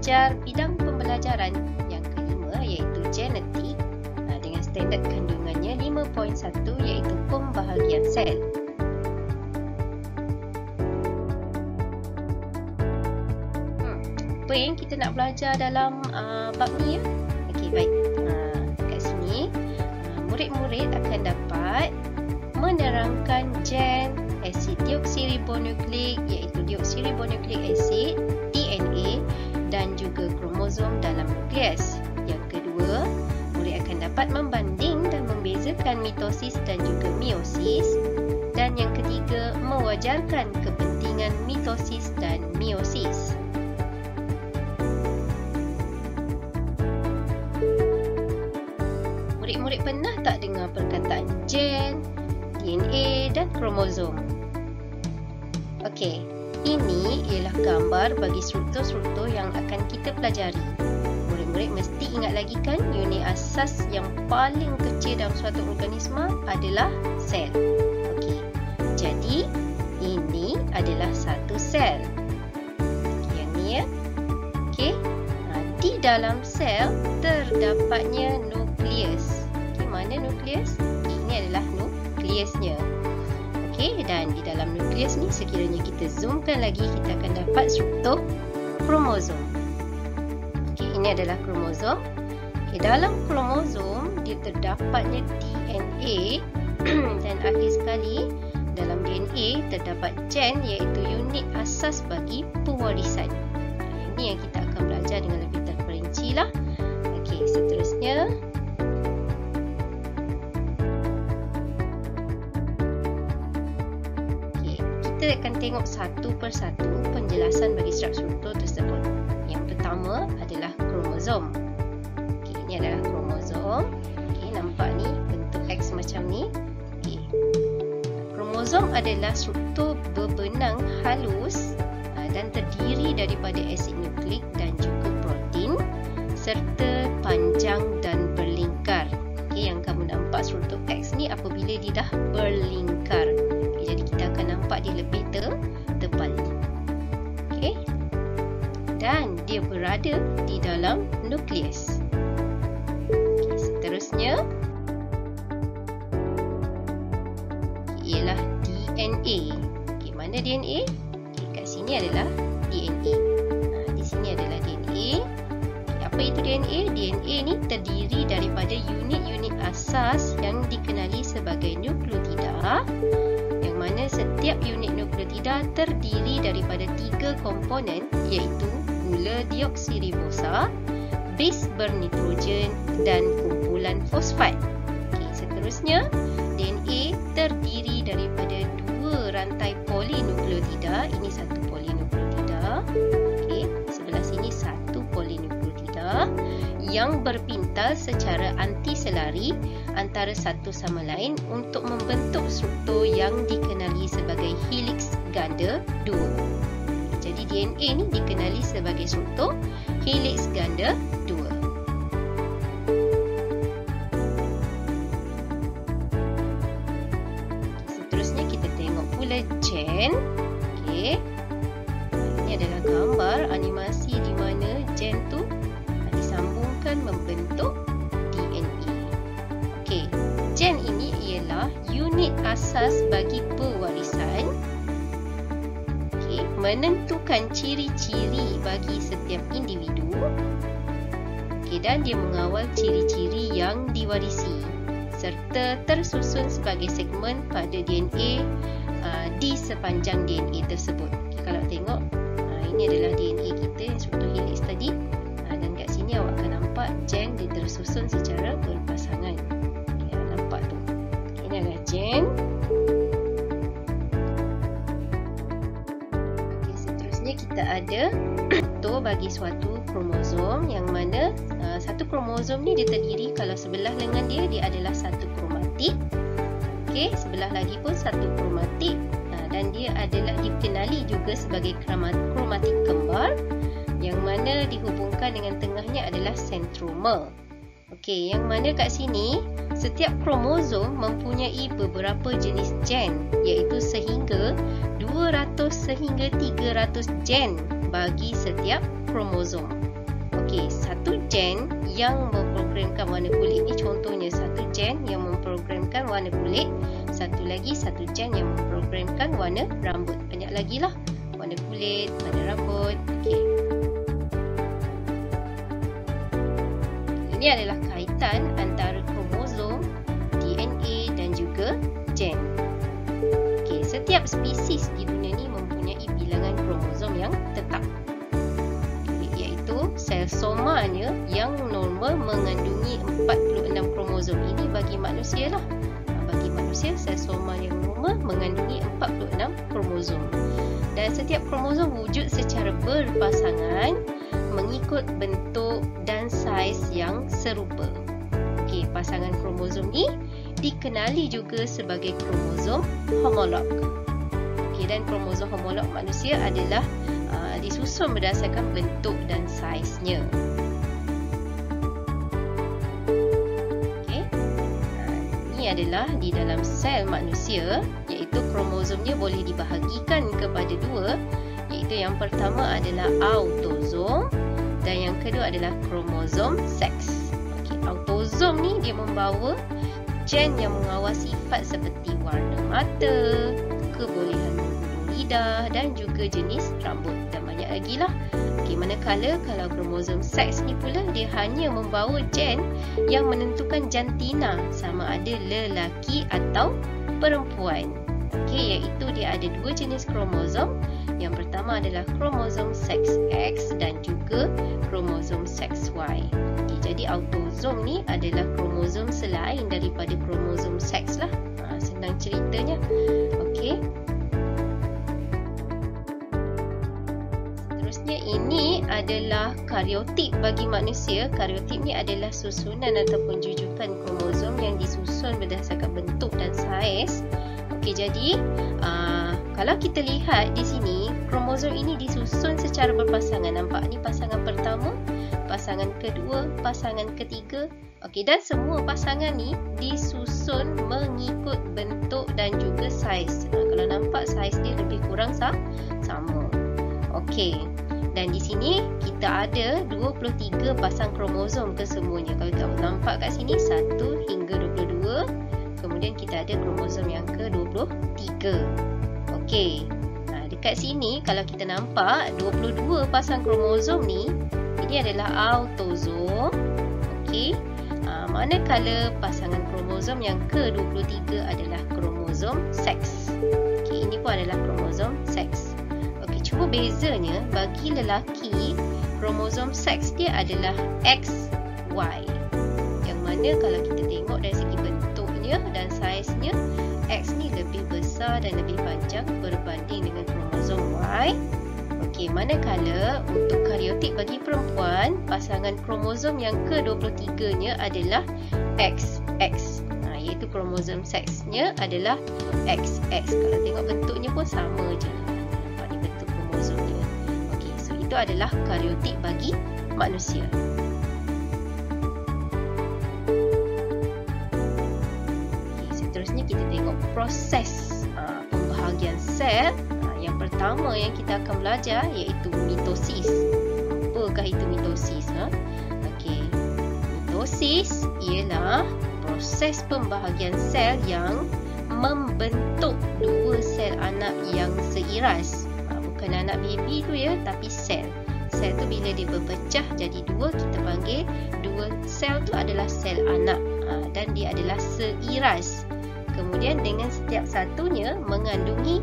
belajar bidang pembelajaran yang kelima iaitu genetik dengan standard kandungannya 5.1 iaitu pembahagian sel. Apa yang kita nak belajar dalam bab ni ya? Okey, baik. Kat sini murid-murid akan dapat menerangkan gen asid deoksiribonukleik iaitu deoksiribonukleik asid, DNA dan juga kromosom dalam nukleus. Yang kedua, murid akan dapat membanding dan membezakan mitosis dan juga meiosis. Dan yang ketiga, mewajarkan kepentingan mitosis dan meiosis. Murid-murid pernah tak dengar perkataan gen, DNA dan kromosom? Okey, ini ialah gambar bagi struktur-struktur yang akan kita pelajari. Murid-murid mesti ingat lagi kan, unit asas yang paling kecil dalam suatu organisma adalah sel. Okey, jadi ini adalah satu sel. Yang ni ya. Okey, di dalam sel terdapatnya nukleus. Okey, mana nukleus? Ini adalah nukleusnya. Okey, dan di dalam nukleus ni sekiranya kita zoomkan lagi, kita akan dapat struktur kromosom. Okey, ini adalah kromosom. Okey, dalam kromosom dia terdapatnya DNA dan akhir sekali dalam DNA terdapat gen iaitu unit asas bagi pewarisan. Ini yang kita akan belajar dengan lebih terperinci lah. Okey, seterusnya kita akan tengok satu persatu penjelasan bagi struktur tersebut. Yang pertama adalah kromosom. Okey, ini adalah kromosom. Okey, nampak ni bentuk X macam ni. Okey. Kromosom adalah struktur berbenang halus dan terdiri daripada asid nukleik dan juga protein serta panjang dan berlingkar. Okey, yang kamu nampak struktur X ni apabila dia dah berlingkar. Jadi kita akan nampak dia lebih tebal. Okey. Dan dia berada di dalam nukleus. Okey, seterusnya ialah DNA. Okey, mana DNA? Okey, kat sini adalah DNA. Di sini adalah DNA. Okey, apa itu DNA? DNA ni terdiri daripada unit-unit asas yang dikenali sebagai nukleotida, mana setiap unit nukleotida terdiri daripada 3 komponen iaitu gula deoksiribosa, base bernitrogen dan kumpulan fosfat. Okey, seterusnya DNA terdiri daripada 2 rantai polinukleotida. Ini satu polinukleotida. Okey, sebelah sini satu polinukleotida yang berpintal secara antiselari antara satu sama lain untuk membentuk struktur yang dikenali sebagai helix ganda 2. Jadi DNA ni dikenali sebagai struktur helix ganda 2. Seterusnya kita tengok pula gen. Okey. Ini adalah gambar animasi di mana gen tu disambungkan membentuk DNA. Okey, gen ini ialah unit asas bagi pewarisan. Okey, menentukan ciri-ciri bagi setiap individu. Okey, dan dia mengawal ciri-ciri yang diwarisi serta tersusun sebagai segmen pada DNA di sepanjang DNA tersebut. Okay, kalau tengok ini adalah DNA kita yang struktur helix tadi. Dan kat sini awak akan nampak gen dia tersusun secara berpasangan. Okay, nampak tu. Okay, ini adalah gen. Okay, seterusnya kita ada struktur bagi suatu kromosom yang mana satu kromosom ni dia terdiri, kalau sebelah lengan dia adalah satu kromatik. Okey, sebelah lagi pun satu kromatik. Dan dia adalah dikenali juga sebagai kromatik kembar yang mana dihubungkan dengan tengahnya adalah sentromer. Okey, yang mana kat sini setiap kromosom mempunyai beberapa jenis gen, iaitu sehingga 200 sehingga 300 gen bagi setiap kromosom. satu gen yang memprogramkan warna kulit ni, contohnya satu gen yang memprogramkan warna kulit, satu gen yang memprogramkan warna rambut. Banyak lagi lah, warna kulit, warna rambut. Okey. Ini adalah kaitan antara kromosom, DNA dan juga gen. Okey, setiap spesies di dunia ni mempunyai bilangan kromosom yang tetap, iaitu sel somanya yang normal mengandungi 46 kromosom. Ini bagi manusia lah. Bagi manusia, sel soma yang normal mengandungi 46 kromosom. Dan setiap kromosom wujud secara berpasangan mengikut bentuk dan saiz yang serupa. Okey, pasangan kromosom ni dikenali juga sebagai kromosom homolog. Okey, dan kromosom homolog manusia adalah disusun berdasarkan bentuk dan saiznya. Okey, ini adalah di dalam sel manusia, iaitu kromosomnya boleh dibahagikan kepada dua, iaitu yang pertama adalah autosom dan yang kedua adalah kromosom seks. Okey, autosom ni dia membawa gen yang mengawal sifat seperti warna mata, kebolehan menggulung lidah dan juga jenis rambut dan banyak lagi lah. Okey, manakala kalau kromosom seks ni pula dia hanya membawa gen yang menentukan jantina sama ada lelaki atau perempuan. Okey, iaitu dia ada dua jenis kromosom. Yang pertama adalah kromosom seks X dan juga kromosom seks Y. Okay, jadi autosom ni adalah kromosom selain daripada kromosom seks lah. Senang ceritanya. Okey. Seterusnya ini adalah karyotik bagi manusia. Karyotik ni adalah susunan ataupun jujukan kromosom yang disusun berdasarkan bentuk dan saiz. Okey, jadi kalau kita lihat di sini, kromosom ini disusun secara berpasangan. Nampak ni pasangan pertama, pasangan kedua, pasangan ketiga. Okey, dan semua pasangan ni disusun mengikut bentuk dan juga saiz. Kalau nampak saiz dia lebih kurang sama. Okey. Dan di sini kita ada 23 pasang kromosom kesemuanya. Kalau kita nampak kat sini 1 hingga 22. Kemudian kita ada kromosom yang ke-23. Okey. Dekat sini kalau kita nampak 22 pasang kromosom ni, ini adalah autosom. Okey. Manakala pasangan kromosom yang ke-23 adalah kromosom seks. Okey, ini pun adalah kromosom seks. Okey, cuma bezanya bagi lelaki, kromosom seks dia adalah XY. Yang mana kalau kita tengok dari segi bentuknya dan saiznya, X ni lebih besar dan lebih panjang berbanding dengan kromosom Y. Okey, manakala untuk karyotik bagi perempuan, pasangan kromosom yang ke-23-nya adalah XX. Iaitu kromosom seksnya adalah XX. Kalau tengok bentuknya pun sama je. Nampak ni bentuk kromosomnya. Okey, so itu adalah karyotik bagi manusia. Seterusnya kita tengok proses pembahagian sel. Yang pertama yang kita akan belajar iaitu mitosis. Apakah itu mitosis? Okey, mitosis ialah proses pembahagian sel yang membentuk dua sel anak yang seiras. Bukan anak baby tu ya, tapi sel. Sel tu bila dia berpecah jadi dua, kita panggil dua sel tu adalah sel anak, dan dia adalah seiras. Kemudian dengan setiap satunya mengandungi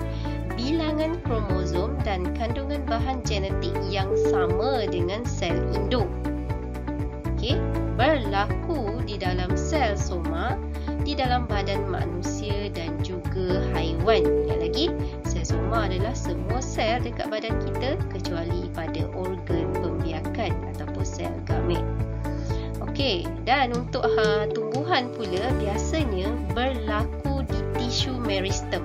bilangan kromosom dan kandungan bahan genetik yang sama dengan sel induk. Okey, berlaku di dalam sel soma, di dalam badan manusia dan juga haiwan. Yang lagi, sel soma adalah semua sel dekat badan kita kecuali pada organ pembiakan ataupun sel gamet. Okey, dan untuk tumbuhan pula biasanya berlaku di tisu meristem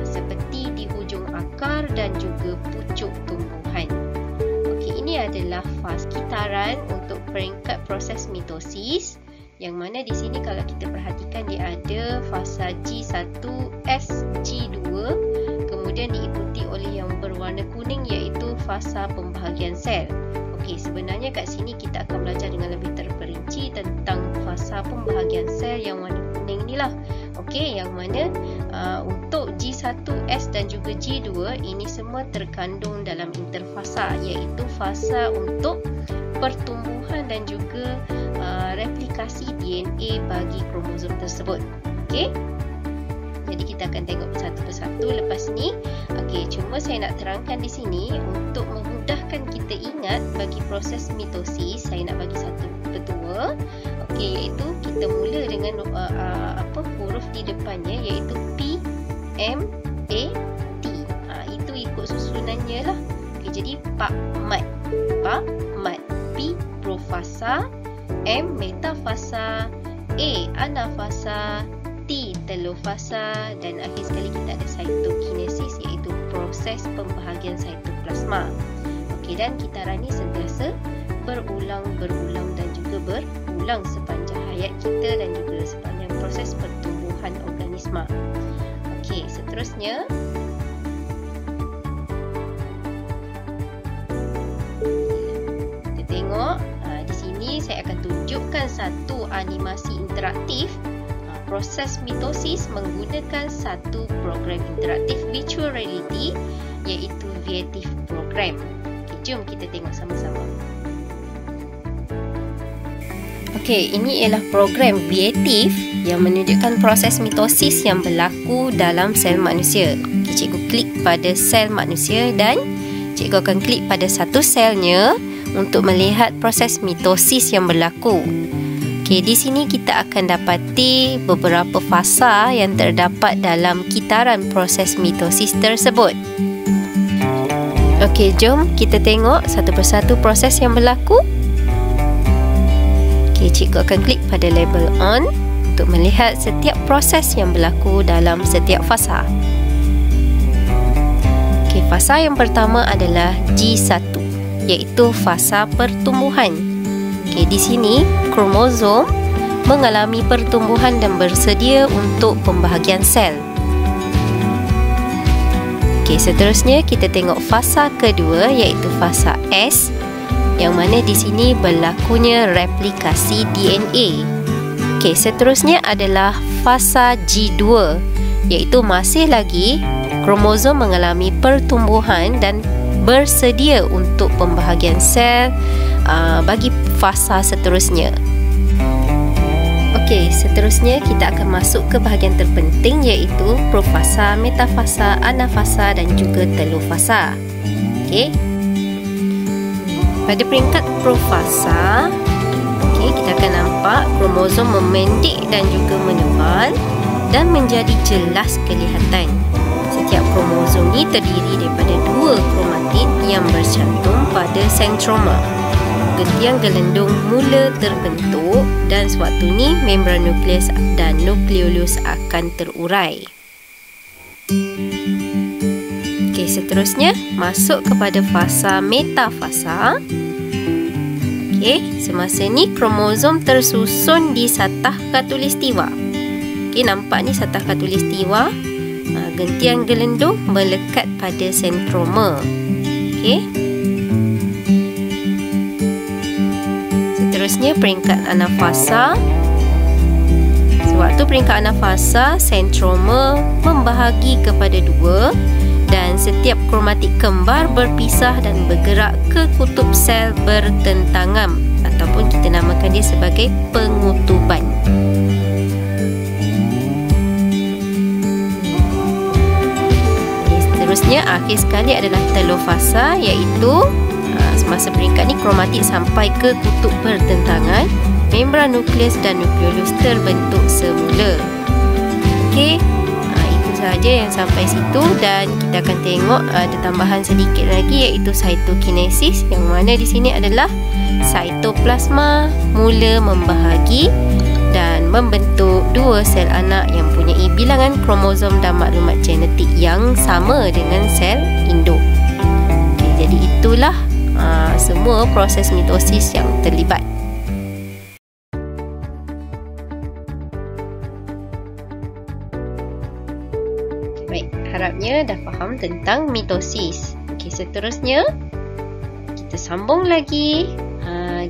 seperti di hujung akar dan juga pucuk tumbuhan. Okey, ini adalah fasa kitaran untuk peringkat proses mitosis, yang mana di sini kalau kita perhatikan dia ada fasa G1, S, G2, kemudian diikuti oleh yang berwarna kuning iaitu fasa pembahagian sel. Okey, sebenarnya kat sini kita akan belajar dengan lebih terperinci tentang fasa pembahagian sel yang warna kuning ni lah. Okey, yang mana untuk G1S dan juga G2 ini semua terkandung dalam interfasa, iaitu fasa untuk pertumbuhan dan juga replikasi DNA bagi kromosom tersebut. Okey. Jadi kita akan tengok satu persatu lepas ni. Okey, cuma saya nak terangkan di sini untuk memudahkan kita ingat bagi proses mitosis, saya nak bagi satu petua. Okey, iaitu kita mula dengan huruf di depannya, iaitu P, M, A, T. Itu ikut susunannya lah. Okey, jadi Pak Mat. P, profasa, M, metafasa, A, anafasa, T, telofasa, dan akhir sekali kita ada cytokinesis, iaitu proses pembahagian cytoplasma. Okey, dan kitaran ni sentiasa berulang dan juga berulang sepanjang hayat kita dan juga sepanjang proses pertumbuhan organisma. Okey, seterusnya kita tengok di sini saya akan tunjukkan satu animasi interaktif proses mitosis menggunakan satu program interaktif virtual reality, iaitu Viative program. Okay, jom kita tengok sama-sama. Okey, ini ialah program Viative yang menunjukkan proses mitosis yang berlaku dalam sel manusia. Okay, cikgu klik pada sel manusia dan cikgu akan klik pada satu selnya untuk melihat proses mitosis yang berlaku. Okey, di sini kita akan dapati beberapa fasa yang terdapat dalam kitaran proses mitosis tersebut. Okey, jom kita tengok satu persatu proses yang berlaku. Okey, cikgu akan klik pada label on untuk melihat setiap proses yang berlaku dalam setiap fasa. Okey, fasa yang pertama adalah G1, iaitu fasa pertumbuhan. Okay, di sini kromosom mengalami pertumbuhan dan bersedia untuk pembahagian sel. Okay, seterusnya kita tengok fasa kedua, iaitu fasa S, yang mana di sini berlakunya replikasi DNA. Okay, seterusnya adalah fasa G2, iaitu masih lagi kromosom mengalami pertumbuhan dan bersedia untuk pembahagian sel bagi fasa seterusnya. Okey, seterusnya kita akan masuk ke bahagian terpenting, iaitu profasa, metafasa, anafasa dan juga telofasa. Okey. Pada peringkat profasa, okey, kita akan nampak kromosom memendek dan juga menebal dan menjadi jelas kelihatan. Setiap kromosom ni terdiri daripada dua kromatid yang bercantum pada sentroma. Gentian gelendung mula terbentuk dan sewaktu ni membran nukleus dan nukleolus akan terurai. Okey, seterusnya masuk kepada fasa metafasa. Okey, semasa ni kromosom tersusun di satah khatulistiwa. Okey, nampak ni satah khatulistiwa. Gentian gelendung melekat pada sentroma. Okey. Seterusnya peringkat anafasa. Sewaktu peringkat anafasa, sentroma membahagi kepada dua dan setiap kromatik kembar berpisah dan bergerak ke kutub sel bertentangan, ataupun kita namakan dia sebagai pengutuban. Seterusnya akhir sekali adalah telofasa, iaitu semasa peringkat ni kromatik sampai ke kutub pertentangan, membran nukleus dan nukleolus terbentuk semula. Okey, itu sahaja yang sampai situ, dan kita akan tengok ada tambahan sedikit lagi, iaitu cytokinesis, yang mana di sini adalah cytoplasma mula membahagi dan membentuk dua sel anak yang mempunyai bilangan kromosom dan maklumat genetik yang sama dengan sel induk. Okey, jadi itulah semua proses mitosis yang terlibat. Baik, harapnya dah faham tentang mitosis. Okey, seterusnya kita kita sambung lagi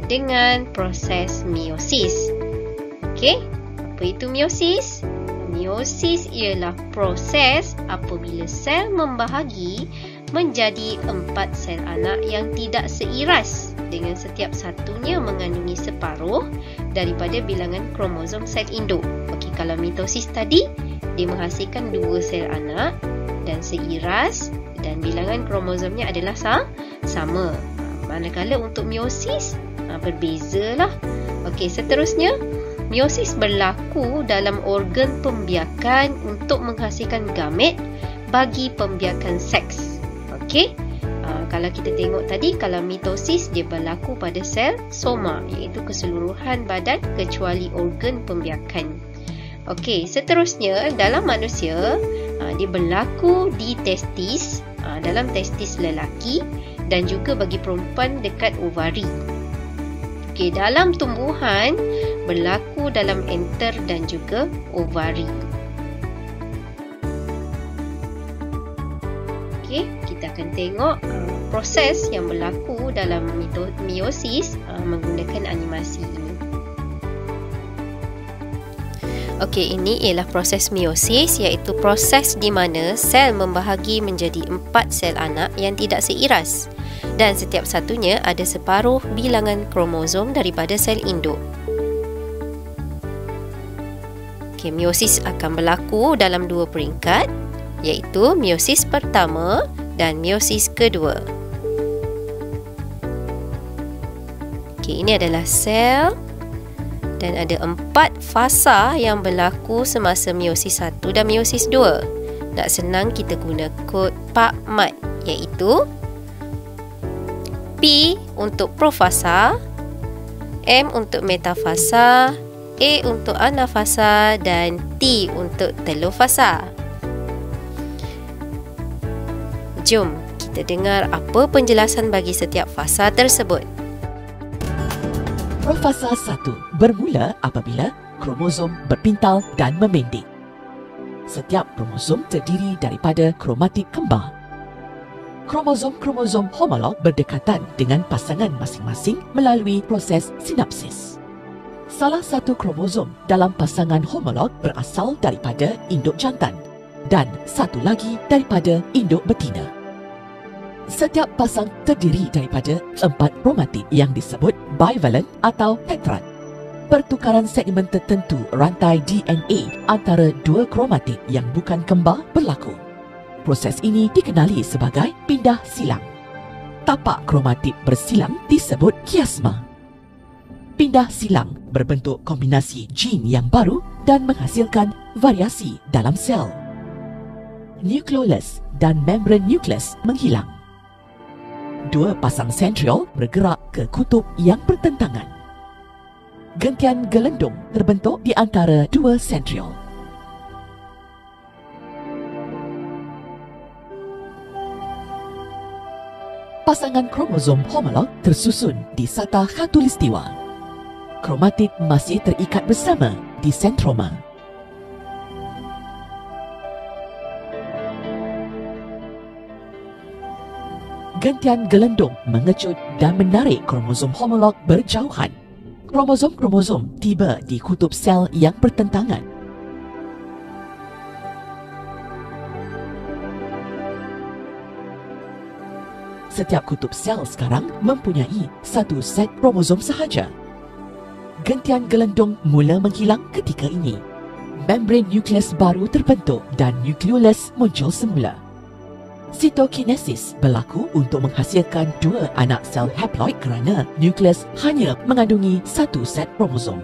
dengan proses meiosis. Okey, apa itu meiosis? Meiosis ialah proses apabila sel membahagi menjadi 4 sel anak yang tidak seiras, dengan setiap satunya mengandungi separuh daripada bilangan kromosom sel induk. Okey, kalau mitosis tadi dia menghasilkan 2 sel anak dan seiras dan bilangan kromosomnya adalah sama. Manakala untuk meiosis berbezalah. Okey, seterusnya meiosis berlaku dalam organ pembiakan untuk menghasilkan gamet bagi pembiakan seks. Okey, kalau kita tengok tadi, kalau mitosis dia berlaku pada sel soma, iaitu keseluruhan badan kecuali organ pembiakan. Okey, seterusnya dalam manusia dia berlaku di testis, dalam testis lelaki dan juga bagi perempuan dekat ovari. Okey, dalam tumbuhan berlaku dalam enter dan juga ovari. Okey, kita akan tengok proses yang berlaku dalam meiosis menggunakan animasi ini. Okey, ini ialah proses meiosis, iaitu proses di mana sel membahagi menjadi 4 sel anak yang tidak seiras dan setiap satunya ada separuh bilangan kromosom daripada sel induk. Okey, meiosis akan berlaku dalam 2 peringkat, iaitu meiosis pertama dan meiosis kedua. Okey, ini adalah sel dan ada 4 fasa yang berlaku semasa meiosis 1 dan meiosis 2. Nak senang kita guna kod PubMed, iaitu P untuk profasa, M untuk metafasa, A untuk anafasa dan T untuk telofasa. Jom kita dengar apa penjelasan bagi setiap fasa tersebut. Profasa 1 bermula apabila kromosom berpintal dan memendek. Setiap kromosom terdiri daripada kromatik kembar. Kromosom-kromosom homolog berdekatan dengan pasangan masing-masing melalui proses sinapsis. Salah satu kromosom dalam pasangan homolog berasal daripada induk jantan dan satu lagi daripada induk betina. Setiap pasang terdiri daripada 4 kromatik yang disebut bivalent atau tetrad. Pertukaran segmen tertentu rantai DNA antara 2 kromatik yang bukan kembar berlaku. Proses ini dikenali sebagai pindah silang. Tapak kromatik bersilang disebut kiasma. Pindah silang berbentuk kombinasi gene yang baru dan menghasilkan variasi dalam sel. Nukleolus dan membran nukleus menghilang. 2 pasang sentriol bergerak ke kutub yang bertentangan. Gentian gelendung terbentuk di antara 2 sentriol. Pasangan kromosom homolog tersusun di sata khatulistiwa. Kromatik masih terikat bersama di sentroma. Gentian gelendung mengecut dan menarik kromosom homolog berjauhan. Kromosom-kromosom tiba di kutub sel yang bertentangan. Setiap kutub sel sekarang mempunyai 1 set kromosom sahaja. Gentian gelendung mula menghilang ketika ini. Membran nukleus baru terbentuk dan nukleolus muncul semula. Sitokinesis berlaku untuk menghasilkan 2 anak sel haploid kerana nukleus hanya mengandungi 1 set kromosom.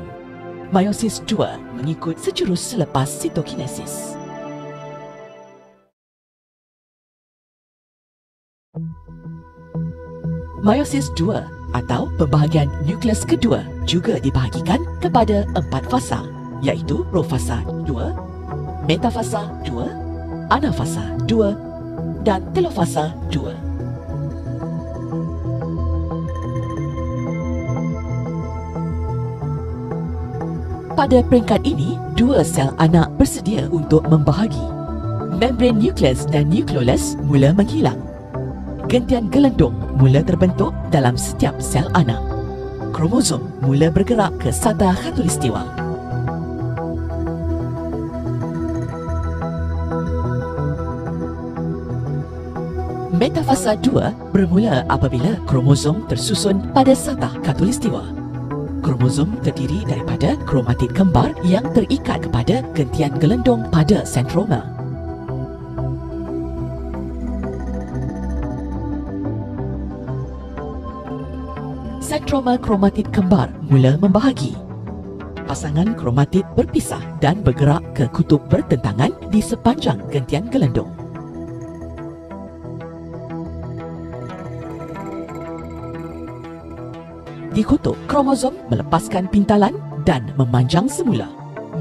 Meiosis 2 mengikut sejurus selepas sitokinesis. Meiosis 2 atau pembahagian nukleus kedua juga dibahagikan kepada 4 fasa, iaitu profasa 2, metafasa 2, anafasa 2 dan telofasa 2. Pada peringkat ini, 2 sel anak bersedia untuk membahagi. Membran nukleus dan nukleolus mula menghilang. gentian gelendung mula terbentuk dalam setiap sel anak. Kromosom mula bergerak ke sata khatulistiwa. Metafasa 2 bermula apabila kromosom tersusun pada sata khatulistiwa. Kromosom terdiri daripada kromatid kembar yang terikat kepada gentian gelendung pada sentroma. Sentroma kromatid kembar mula membahagi. Pasangan kromatid berpisah dan bergerak ke kutub bertentangan di sepanjang gentian gelendung. Di kutub, kromosom melepaskan pintalan dan memanjang semula.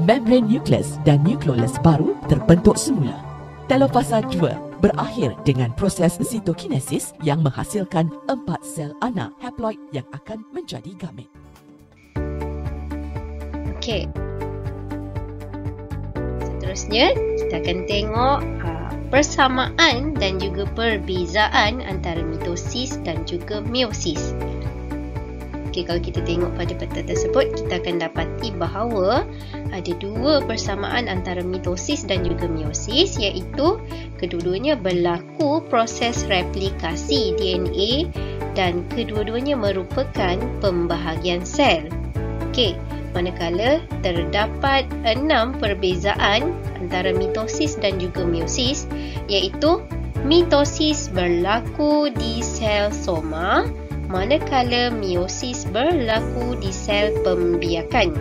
Membran nukleus dan nukleolus baru terbentuk semula. Telofasa 2 berakhir dengan proses sitokinesis yang menghasilkan 4 sel anak haploid yang akan menjadi gamet. Okey. Seterusnya, kita akan tengok persamaan dan juga perbezaan antara mitosis dan juga meiosis. Okey, kalau kita tengok pada peta tersebut, kita akan dapati bahawa ada 2 persamaan antara mitosis dan juga meiosis, iaitu kedua-duanya berlaku proses replikasi DNA dan kedua-duanya merupakan pembahagian sel. Okey, manakala terdapat 6 perbezaan antara mitosis dan juga meiosis, iaitu mitosis berlaku di sel soma, manakala meiosis berlaku di sel pembiakan.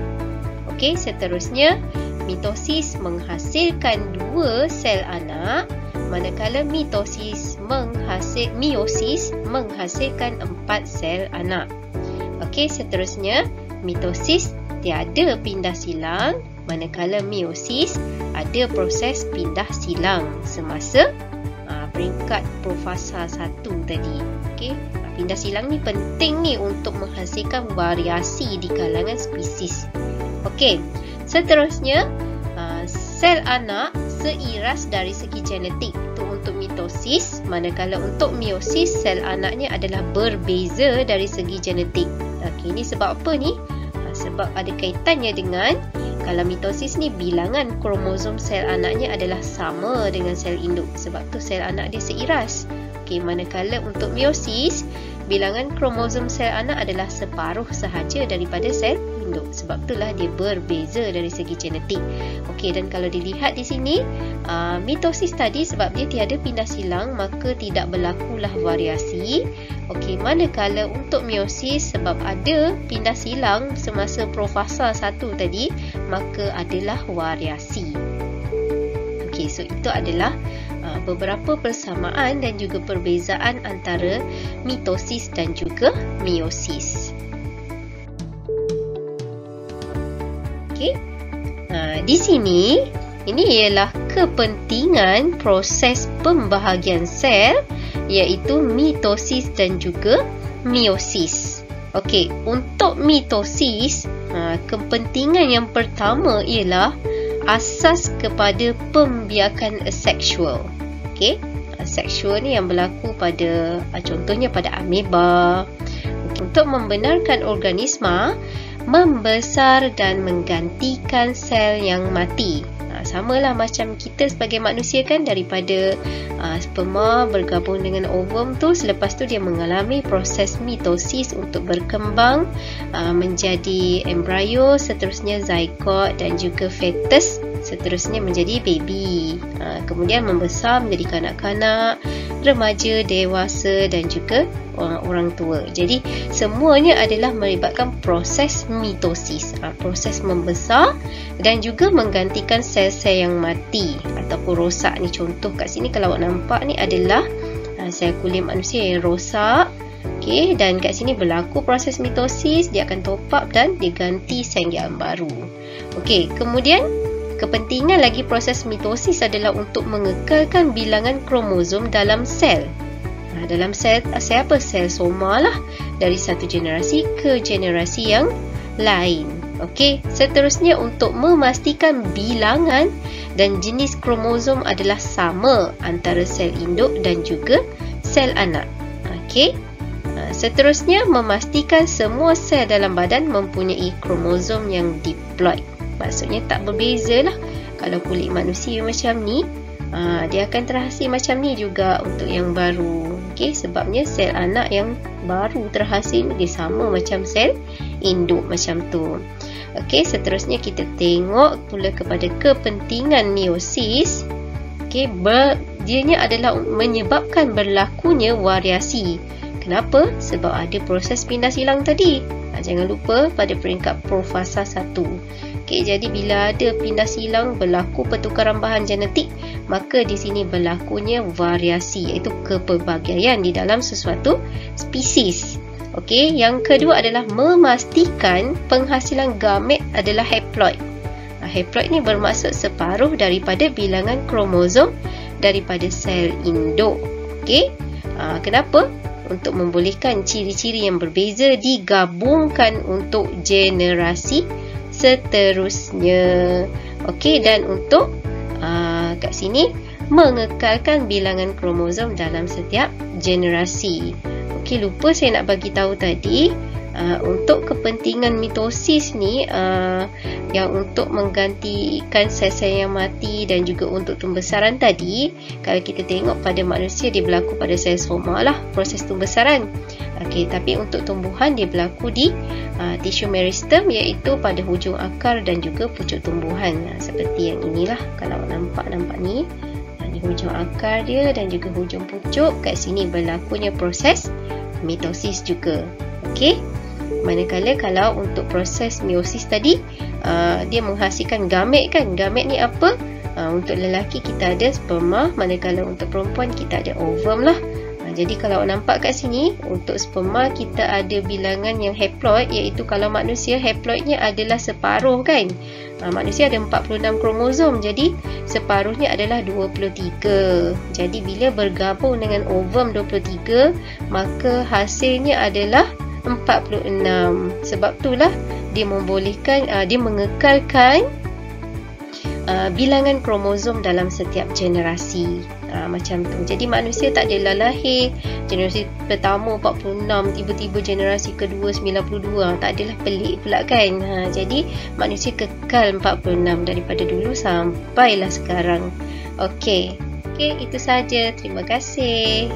Okey, seterusnya mitosis menghasilkan 2 sel anak, manakala meiosis menghasilkan 4 sel anak. Okey, seterusnya mitosis tiada pindah silang, manakala meiosis ada proses pindah silang semasa peringkat profasa 1 tadi. Okey, pindah silang ni penting ni untuk menghasilkan variasi di kalangan spesies. Okey, seterusnya sel anak seiras dari segi genetik itu untuk mitosis, manakala untuk meiosis sel anaknya adalah berbeza dari segi genetik. Okey, ini sebab apa ni? Sebab ada kaitannya dengan kalau mitosis ni bilangan kromosom sel anaknya adalah sama dengan sel induk, sebab tu sel anak dia seiras. Okey, manakala untuk meiosis bilangan kromosom sel anak adalah separuh sahaja daripada sel induk, sebab itulah dia berbeza dari segi genetik. Okey, dan kalau dilihat di sini mitosis tadi sebab dia tiada pindah silang maka tidak berlakulah variasi. Okey, manakala untuk meiosis sebab ada pindah silang semasa profasa 1 tadi maka adalah variasi. Okey, so itu adalah beberapa persamaan dan juga perbezaan antara mitosis dan juga meiosis. Okey, di sini ini ialah kepentingan proses pembahagian sel, iaitu mitosis dan juga meiosis. Okey, untuk mitosis, kepentingan yang pertama ialah asas kepada pembiakan asexual. Okey, asexual ni yang berlaku pada contohnya pada ameba. Untuk membenarkan organisma membesar dan menggantikan sel yang mati. Samalah macam kita sebagai manusia kan, daripada sperma bergabung dengan ovum tu, selepas tu dia mengalami proses mitosis untuk berkembang menjadi embrio, seterusnya zygote dan juga fetus, seterusnya menjadi baby, kemudian membesar menjadi kanak-kanak, remaja, dewasa dan juga orang tua. Jadi semuanya adalah melibatkan proses mitosis, proses membesar dan juga menggantikan sel-sel yang mati ataupun rosak ni. Contoh kat sini kalau awak nampak ni adalah sel kulit manusia yang rosak. Okey, dan kat sini berlaku proses mitosis, dia akan top up dan diganti sel yang baru. Okey, kemudian kepentingan lagi proses mitosis adalah untuk mengekalkan bilangan kromosom dalam sel. Dalam sel apa? Sel soma lah, dari satu generasi ke generasi yang lain. Okey, seterusnya untuk memastikan bilangan dan jenis kromosom adalah sama antara sel induk dan juga sel anak. Okey. Seterusnya, memastikan semua sel dalam badan mempunyai kromosom yang diploid. Maksudnya tak berbeza lah. Kalau kulit manusia macam ni, dia akan terhasil macam ni juga untuk yang baru. Okey, sebabnya sel anak yang baru terhasil dia sama macam sel induk macam tu. Okey, seterusnya kita tengok pula kepada kepentingan meiosis. Okey, dianya adalah menyebabkan berlakunya variasi. Kenapa? Sebab ada proses pindah silang tadi. Jangan lupa pada peringkat profasa 1. Okey, jadi bila ada pindah silang, berlaku pertukaran bahan genetik, maka di sini berlakunya variasi, iaitu kepelbagaian di dalam sesuatu spesies. Okey, yang kedua adalah memastikan penghasilan gamet adalah haploid. Haploid ni bermaksud separuh daripada bilangan kromosom daripada sel induk. Okey, kenapa? Untuk membolehkan ciri-ciri yang berbeza digabungkan untuk generasi seterusnya. Okey, dan untuk kat sini mengekalkan bilangan kromosom dalam setiap generasi. Okey, lupa saya nak bagi tahu tadi, untuk kepentingan mitosis ni, yang untuk menggantikan sel-sel yang mati dan juga untuk pembesaran tadi, kalau kita tengok pada manusia dia berlaku pada sel soma lah, proses pembesaran. Okey, tapi untuk tumbuhan dia berlaku di tisu meristem, iaitu pada hujung akar dan juga pucuk tumbuhan. Seperti yang inilah, kalau nampak ni, di hujung akar dia dan juga hujung pucuk, kat sini berlakunya proses mitosis juga. Okey. Manakala kalau untuk proses meiosis tadi, dia menghasilkan gamet kan. Gamet ni apa? Untuk lelaki kita ada sperma, manakala untuk perempuan kita ada ovum lah. Jadi kalau nampak kat sini, untuk sperma kita ada bilangan yang haploid, iaitu kalau manusia haploidnya adalah separuh kan. Manusia ada 46 kromosom, jadi separuhnya adalah 23. Jadi bila bergabung dengan ovum 23, maka hasilnya adalah 46. Sebab itulah dia membolehkan, dia mengekalkan bilangan kromosom dalam setiap generasi. Macam tu. Jadi manusia tak adalah lahir generasi pertama 46, tiba-tiba generasi kedua 92. Tak adalah, pelik pula kan. Jadi manusia kekal 46 daripada dulu sampailah sekarang. Okey, itu saja. Terima kasih.